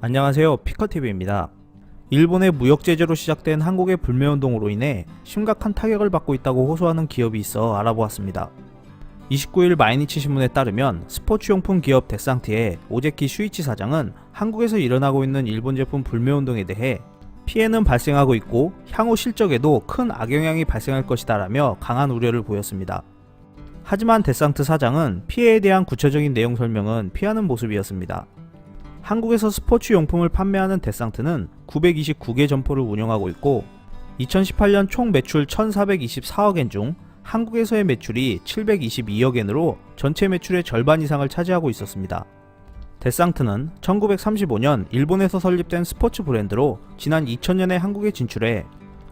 안녕하세요, 피커TV입니다. 일본의 무역 제재로 시작된 한국의 불매운동으로 인해 심각한 타격을 받고 있다고 호소하는 기업이 있어 알아보았습니다. 29일 마이니치 신문에 따르면 스포츠용품 기업 데상트의 오제키 슈이치 사장은 한국에서 일어나고 있는 일본 제품 불매운동에 대해 피해는 발생하고 있고 향후 실적에도 큰 악영향이 발생할 것이다 라며 강한 우려를 보였습니다. 하지만 데상트 사장은 피해에 대한 구체적인 내용 설명은 피하는 모습이었습니다. 한국에서 스포츠 용품을 판매하는 데상트는 929개 점포를 운영하고 있고 2018년 총 매출 1424억엔 중 한국에서의 매출이 722억엔으로 전체 매출의 절반 이상을 차지하고 있었습니다. 데상트는 1935년 일본에서 설립된 스포츠 브랜드로 지난 2000년에 한국에 진출해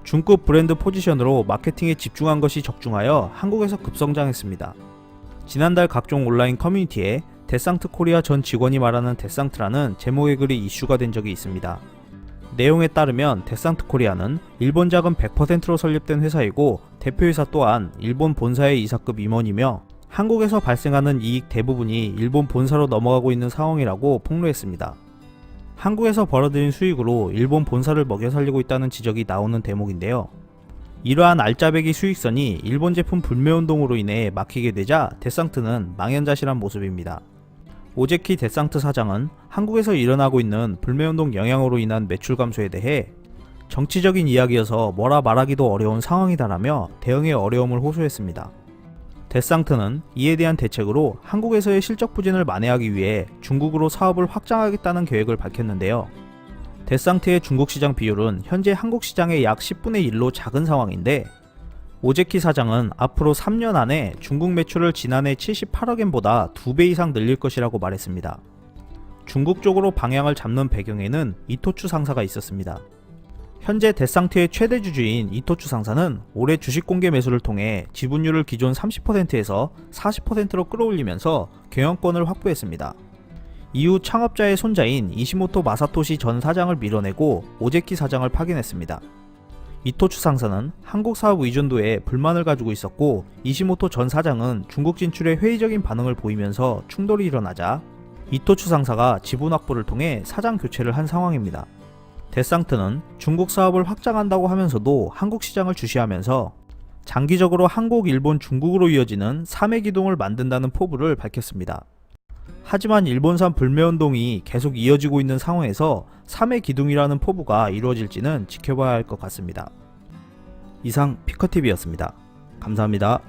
중급 브랜드 포지션으로 마케팅에 집중한 것이 적중하여 한국에서 급성장했습니다. 지난달 각종 온라인 커뮤니티에 데상트 코리아 전 직원이 말하는 데상트라는 제목의 글이 이슈가 된 적이 있습니다. 내용에 따르면 데상트 코리아는 일본 자금 100%로 설립된 회사이고 대표이사 또한 일본 본사의 이사급 임원이며 한국에서 발생하는 이익 대부분이 일본 본사로 넘어가고 있는 상황이라고 폭로했습니다. 한국에서 벌어들인 수익으로 일본 본사를 먹여 살리고 있다는 지적이 나오는 대목인데요. 이러한 알짜배기 수익선이 일본 제품 불매운동으로 인해 막히게 되자 데상트는 망연자실한 모습입니다. 오제키 데상트 사장은 한국에서 일어나고 있는 불매운동 영향으로 인한 매출 감소에 대해 정치적인 이야기여서 뭐라 말하기도 어려운 상황이다라며 대응의 어려움을 호소했습니다. 데상트는 이에 대한 대책으로 한국에서의 실적 부진을 만회하기 위해 중국으로 사업을 확장하겠다는 계획을 밝혔는데요. 데상트의 중국 시장 비율은 현재 한국 시장의 약 10분의 1로 작은 상황인데 오제키 사장은 앞으로 3년 안에 중국 매출을 지난해 78억엔보다 2배 이상 늘릴 것이라고 말했습니다. 중국 쪽으로 방향을 잡는 배경에는 이토추 상사가 있었습니다. 현재 데상트의 최대 주주인 이토추 상사는 올해 주식 공개 매수를 통해 지분율을 기존 30%에서 40%로 끌어올리면서 경영권을 확보했습니다. 이후 창업자의 손자인 이시모토 마사토시 전 사장을 밀어내고 오제키 사장을 파견했습니다. 이토추 상사는 한국 사업 의존도에 불만을 가지고 있었고 이시모토 전 사장은 중국 진출에 회의적인 반응을 보이면서 충돌이 일어나자 이토추 상사가 지분 확보를 통해 사장 교체를 한 상황입니다. 데상트는 중국 사업을 확장한다고 하면서도 한국 시장을 주시하면서 장기적으로 한국, 일본, 중국으로 이어지는 3회 기둥을 만든다는 포부를 밝혔습니다. 하지만 일본산 불매운동이 계속 이어지고 있는 상황에서 3회 기둥이라는 포부가 이루어질지는 지켜봐야 할 것 같습니다. 이상 피커TV였습니다. 감사합니다.